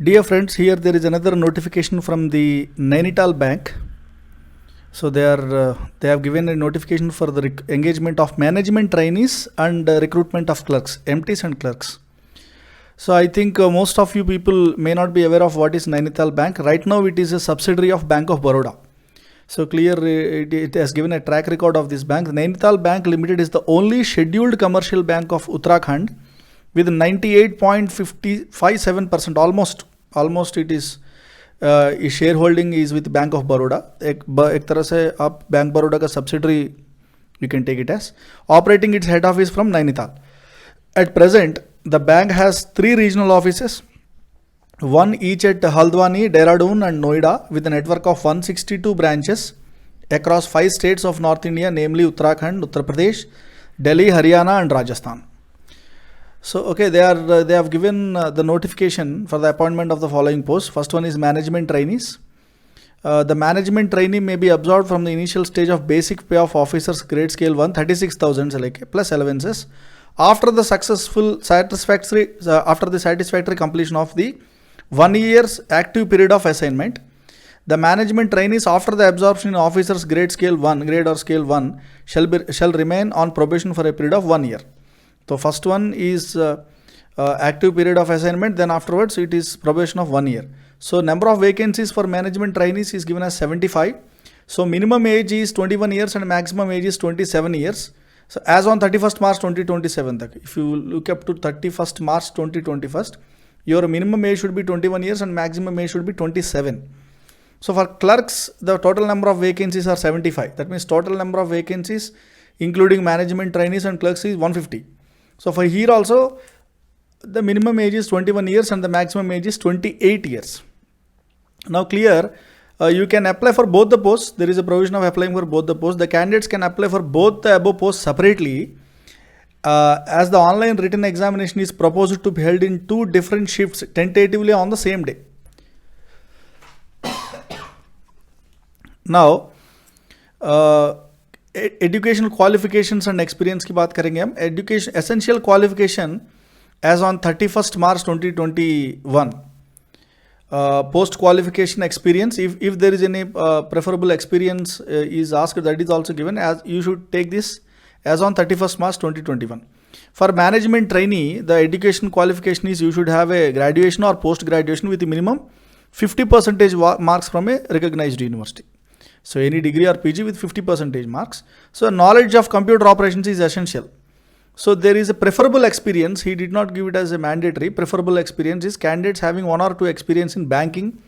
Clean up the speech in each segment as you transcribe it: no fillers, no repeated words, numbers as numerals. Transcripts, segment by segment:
Dear friends, here there is another notification from the Nainital Bank. So they have given a notification for the engagement of management trainees and recruitment of clerks, MTs and clerks. So I think most of you people may not be aware of what is Nainital Bank. Right now it is a subsidiary of Bank of Baroda. So clear, it has given a track record of this bank. Nainital Bank Limited is the only scheduled commercial bank of Uttarakhand with 98.557%, almost it is shareholding is with Bank of Baroda. एक तरह से आप Bank Baroda का subsidiary you can take it as. Operating its head office from Nainital. At present, the bank has 3 regional offices, one each at Haldwani, Dehradun and Noida, with a network of 162 branches across 5 states of North India, namely Uttarakhand, Uttar Pradesh, Delhi, Haryana and Rajasthan. So, okay, they have given the notification for the appointment of the following posts. First one is management trainees. The management trainee may be absorbed from the initial stage of basic pay of officers grade scale 1, 36,000 plus allowances. After the satisfactory completion of the 1 year's active period of assignment, the management trainees after the absorption in officers grade or scale 1 shall remain on probation for a period of 1 year. So first one is active period of assignment, then afterwards it is probation of 1 year. So number of vacancies for management trainees is given as 75. So minimum age is 21 years and maximum age is 27 years. So as on 31st March 2027, if you look up to 31st March 2021, your minimum age should be 21 years and maximum age should be 27. So for clerks, the total number of vacancies are 75. That means total number of vacancies including management trainees and clerks is 150. So for here also, the minimum age is 21 years and the maximum age is 28 years. Now clear, you can apply for both the posts. There is a provision of applying for both the posts. The candidates can apply for both the above posts separately, as the online written examination is proposed to be held in 2 different shifts tentatively on the same day. Now, educational qualifications and experience की बात करेंगे हम. Education essential qualification as on 31st March 2021. Post qualification experience, if there is any preferable experience is asked, that is also given, as you should take this as on 31st March 2021. For management trainee, the education qualification is you should have a graduation or post graduation with a minimum 50% marks from a recognized university. So any degree or PG with 50% marks. So knowledge of computer operations is essential. So there is a preferable experience. He did not give it as a mandatory. Preferable experience is candidates having 1 or 2 experience in banking,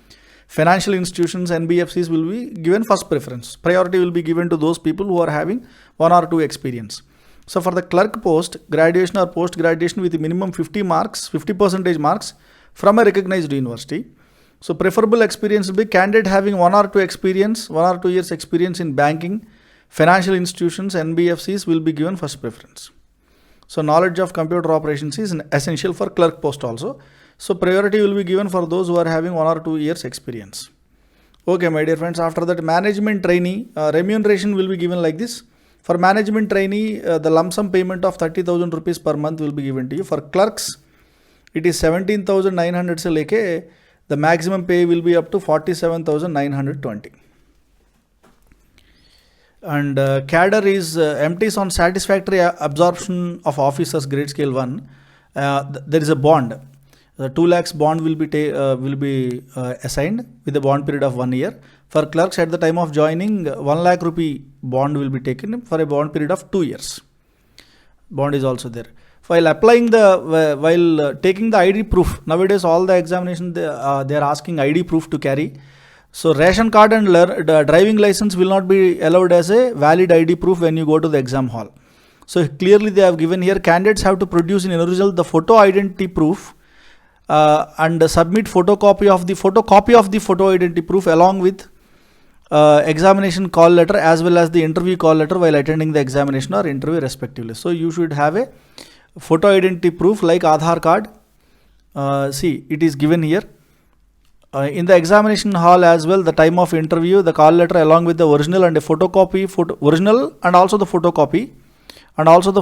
financial institutions, NBFCs will be given first preference. Priority will be given to those people who are having 1 or 2 experience. So for the clerk post, graduation or post graduation with a minimum 50% marks from a recognized university. So preferable experience will be candidate having 1 or 2 experience, 1 or 2 years experience in banking, financial institutions, NBFCs will be given first preference. So knowledge of computer operations is essential for clerk post also. So priority will be given for those who are having 1 or 2 years experience. Okay, my dear friends, after that management trainee, remuneration will be given like this. For management trainee, the lump sum payment of 30,000 rupees per month will be given to you. For clerks, it is 17,900 se leke, the maximum pay will be up to 47,920. And cadre is MTs on satisfactory absorption of officers grade scale 1. There is a bond. The 2 lakhs bond will be assigned with a bond period of 1 year. For clerks at the time of joining, 1 lakh rupee bond will be taken for a bond period of 2 years. Bond is also there. While applying while taking the ID proof, nowadays all the examinations they are asking ID proof to carry. So ration card and driving license will not be allowed as a valid ID proof when you go to the exam hall. So clearly they have given here, candidates have to produce in original the photo identity proof and submit photocopy of the photo identity proof along with examination call letter as well as the interview call letter while attending the examination or interview respectively. So you should have a photo identity proof like Aadhaar card. See, it is given here. In the examination hall as well, the time of interview, the call letter along with the original and a photocopy, original and also the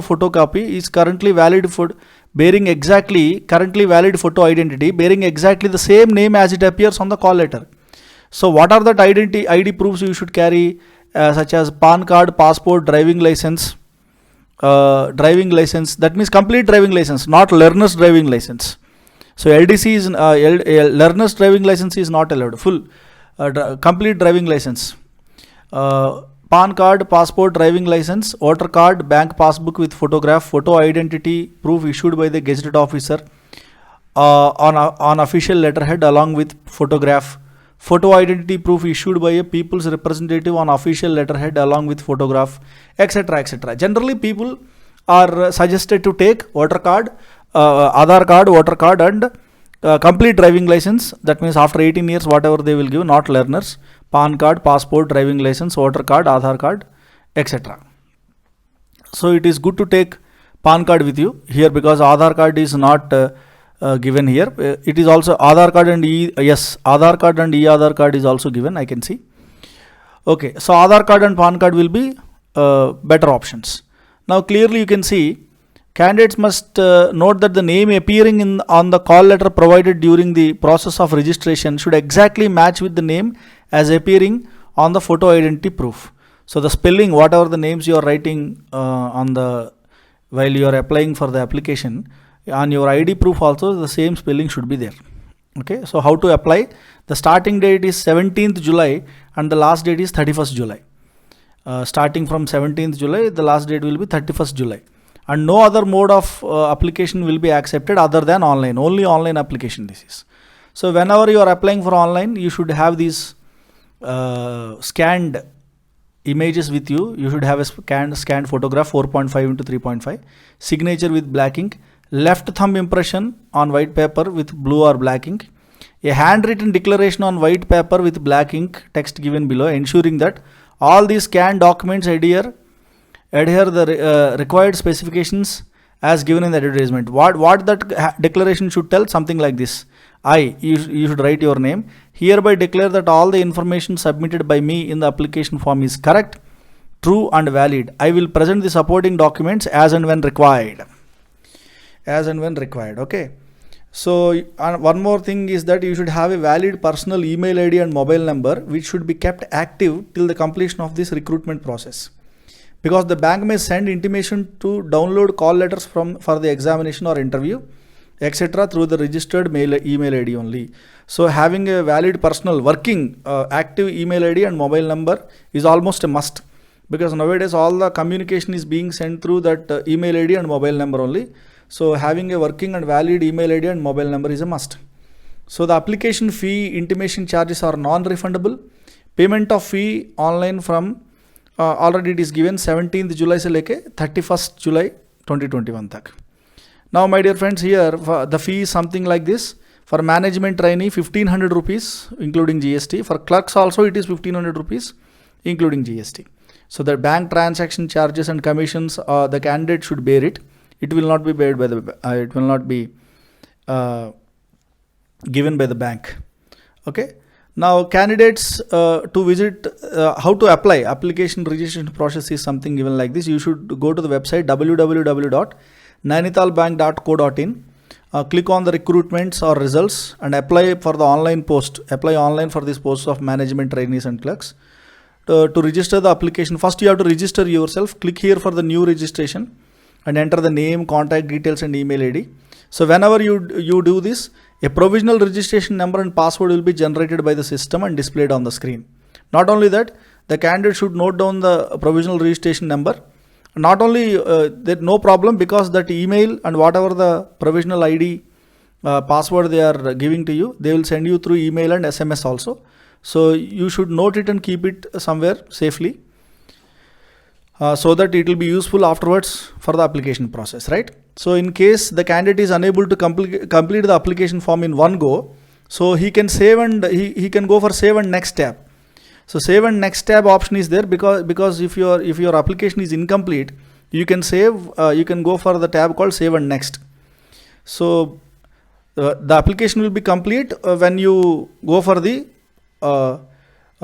photocopy is currently valid for bearing exactly currently valid photo identity, bearing exactly the same name as it appears on the call letter. So what are the ID proofs you should carry, such as PAN card, passport, driving license, that means complete driving license, not learner's driving license. So LDC is learner's driving license is not allowed. Full complete driving license. PAN card, passport, driving license, voter card, bank passbook with photograph, photo identity proof issued by the gazetted officer on official letterhead along with photograph, photo identity proof issued by a people's representative on official letterhead along with photograph, etc. etc. Generally, people are suggested to take voter card, Aadhaar card, voter card, and complete driving license. That means after 18 years, whatever they will give, not learners. PAN card, passport, driving license, voter card, Aadhaar card, etc. So it is good to take PAN card with you here, because Aadhaar card is not given here. It is also Aadhaar card and Aadhaar card and e-Aadhaar card is also given, I can see. Okay, so Aadhaar card and PAN card will be better options. Now clearly you can see candidates must note that the name appearing on the call letter provided during the process of registration should exactly match with the name as appearing on the photo identity proof. So the spelling, whatever the names you are writing while you are applying for the application, on your ID proof also the same spelling should be there. Okay, so how to apply? The starting date is 17th July and the last date is 31st July. Starting from 17th July, the last date will be 31st July. And no other mode of application will be accepted other than online. Only online application this is. So whenever you are applying for online, you should have these scanned images with you. You should have a scanned photograph 4.5 into 3.5, signature with black ink, left thumb impression on white paper with blue or black ink, a handwritten declaration on white paper with black ink, text given below, ensuring that all these scanned documents adhere the required specifications as given in the advertisement. What that declaration should tell? Something like this. You should write your name. Hereby declare that all the information submitted by me in the application form is correct, true and valid. I will present the supporting documents as and when required. Okay. So one more thing is that you should have a valid personal email ID and mobile number, which should be kept active till the completion of this recruitment process. Because the bank may send intimation to download call letters for the examination or interview, etc. through the registered email ID only. So having a valid personal working active email ID and mobile number is almost a must, because nowadays all the communication is being sent through that email ID and mobile number only. So having a working and valid email ID and mobile number is a must. So the application fee, intimation charges are non-refundable. Payment of fee online from already it is given 17th July se leke 31st July 2021 tak. Now my dear friends, here the fee is something like this. For management trainee 1500 rupees including GST. For clerks also it is 1500 rupees including GST. So the bank transaction charges and commissions the candidate should bear it. It will not be paid by the it will not be given by the bank. Okay. Now candidates to visit how to apply application registration process is something given like this. You should go to the website www.nainitalbank.co.in. Click on the recruitments or results and apply for the online post. Apply online for this post of management trainees and clerks. To register the application, first you have to register yourself. Click here for the new registration and enter the name, contact details and email ID. So whenever you do this, a provisional registration number and password will be generated by the system and displayed on the screen. Not only that, the candidate should note down the provisional registration number. Not only that, no problem, because that email and whatever the provisional ID password they are giving to you, they will send you through email and SMS also. So you should note it and keep it somewhere safely. So that it will be useful afterwards for the application process, right? So in case the candidate is unable to complete the application form in one go, so he can save and he can go for save and next tab. So save and next tab option is there because if your application is incomplete, you can save, you can go for the tab called save and next. So the application will be complete when you go for the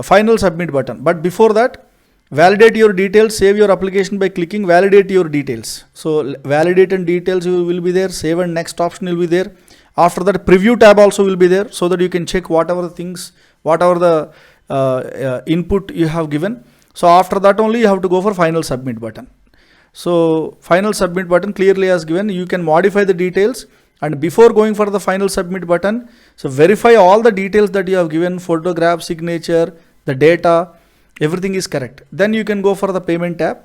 final submit button. But before that, Validate your details, save your application by clicking validate your details. So validate and details will be there, save and next option will be there. After that, preview tab also will be there, so that you can check whatever the things, whatever the input you have given. So after that only you have to go for final submit button. So final submit button clearly as given, you can modify the details, and before going for the final submit button, so verify all the details that you have given, photograph, signature, the data, everything is correct. Then you can go for the payment tab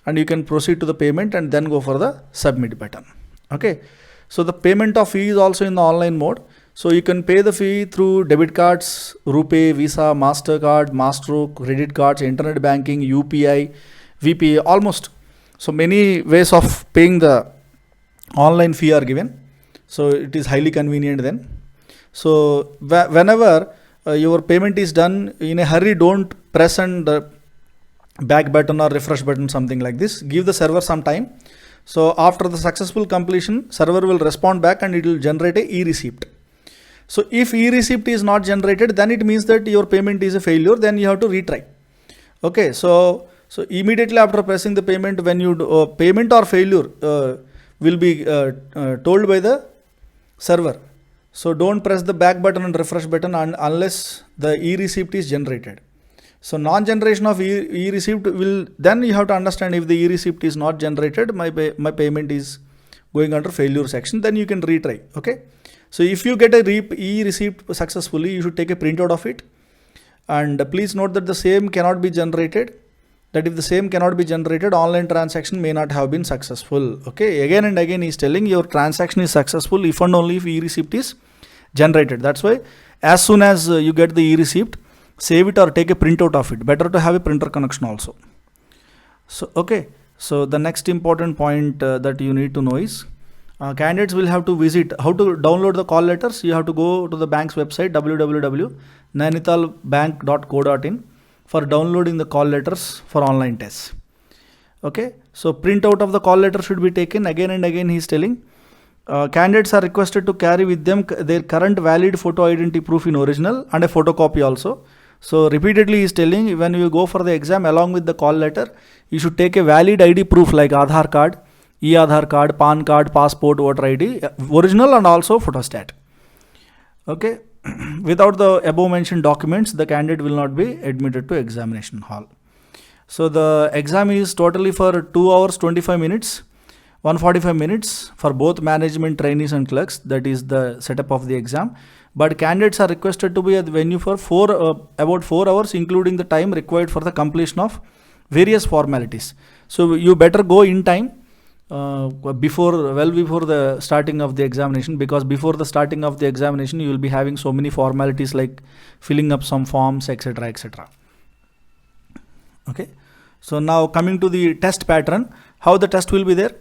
and you can proceed to the payment and then go for the submit button. Okay. So the payment of fee is also in the online mode. So you can pay the fee through debit cards, RuPay, Visa, MasterCard, Mastro, credit cards, internet banking, UPI, VPA, almost. So many ways of paying the online fee are given. So it is highly convenient then. So whenever your payment is done, in a hurry, don't press and back button or refresh button, something like this. Give the server some time. So after the successful completion, server will respond back and it will generate a e-receipt. So if e-receipt is not generated, then it means that your payment is a failure. Then you have to retry. Okay. So immediately after pressing the payment, when you do, payment or failure will be told by the server. So don't press the back button and refresh button unless the e-receipt is generated. So non-generation of e-receipt will, then you have to understand if the e-receipt is not generated, my payment is going under failure section, then you can retry. Okay. So if you get a e-receipt successfully, you should take a printout of it. And please note that the same cannot be generated. That if the same cannot be generated, online transaction may not have been successful. Okay. Again and again he is telling your transaction is successful if and only if e-receipt is generated. That's why as soon as you get the e-receipt, save it or take a printout of it. Better to have a printer connection also. So okay. So the next important point that you need to know is candidates will have to visit how to download the call letters. You have to go to the bank's website www.nainitalbank.co.in for downloading the call letters for online tests. Okay. So printout of the call letter should be taken. Again and again he is telling candidates are requested to carry with them their current valid photo identity proof in original and a photocopy also. So repeatedly he is telling when you go for the exam along with the call letter, you should take a valid ID proof like Aadhaar card, e-Aadhaar card, PAN card, passport, voter ID, original and also photostat. Okay. Without the above mentioned documents, the candidate will not be admitted to examination hall. So the exam is totally for 2 hours 25 minutes, 145 minutes for both management trainees and clerks. That is the setup of the exam. But candidates are requested to be at the venue for about 4 hours, including the time required for the completion of various formalities. So you better go in time before the starting of the examination, because before the starting of the examination you will be having so many formalities like filling up some forms, etc., etc. Okay. So now coming to the test pattern, how the test will be there.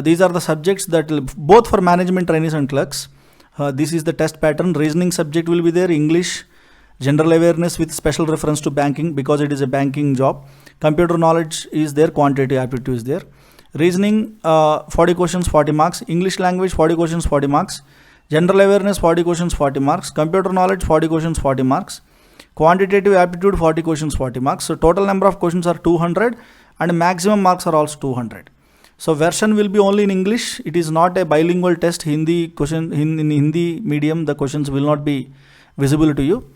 These are the subjects that both for management trainees and clerks. This is the test pattern. Reasoning subject will be there, English, general awareness with special reference to banking because it is a banking job. Computer knowledge is there, quantitative aptitude is there. Reasoning 40 questions 40 marks, English language 40 questions 40 marks, general awareness 40 questions 40 marks, computer knowledge 40 questions 40 marks, quantitative aptitude 40 questions 40 marks. So total number of questions are 200 and maximum marks are also 200. So version will be only in English. It is not a bilingual test. Hindi question in Hindi medium, the questions will not be visible to you.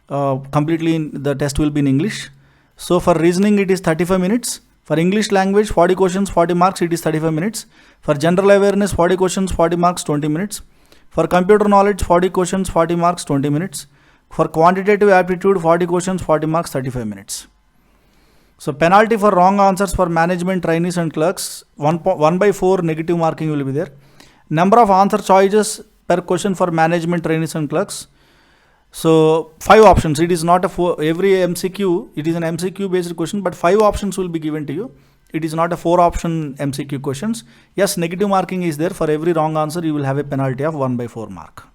Completely the test will be in English. So for reasoning it is 35 minutes. For English language 40 questions 40 marks, it is 35 minutes. For general awareness 40 questions 40 marks, 20 minutes. For computer knowledge 40 questions 40 marks, 20 minutes. For quantitative aptitude 40 questions 40 marks, 35 minutes. So penalty for wrong answers for management trainees and clerks, 1/4 negative marking will be there. Number of answer choices per question for management trainees and clerks. So 5 options. It is not every MCQ. It is an MCQ based question, but 5 options will be given to you. It is not a 4 option MCQ questions. Yes, negative marking is there. For every wrong answer, you will have a penalty of 1/4 mark.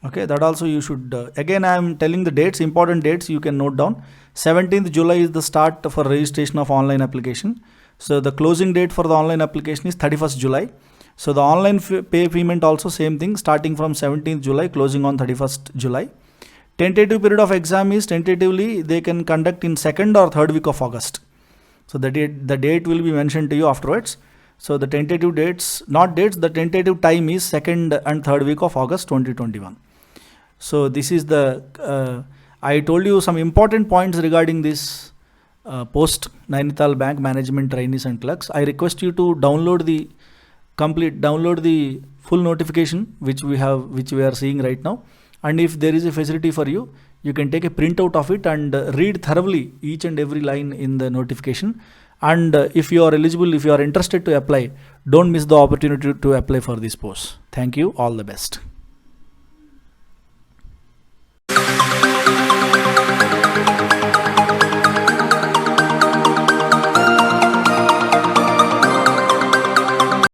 Okay, that also you should, again I am telling the dates, important dates you can note down. 17th July is the start for registration of online application. So the closing date for the online application is 31st July. So the online payment also same thing, starting from 17th July, closing on 31st July. Tentative period of exam is tentatively they can conduct in 2nd or 3rd week of August. So the date will be mentioned to you afterwards. So the tentative dates, not dates, the tentative time is 2nd and 3rd week of August 2021. So this is the, I told you some important points regarding this post Nainital Bank Management Trainees and Clerks. I request you to download the full notification which we are seeing right now. And if there is a facility for you, you can take a printout of it and read thoroughly each and every line in the notification. And if you are eligible, if you are interested to apply, don't miss the opportunity to apply for this post. Thank you. All the best.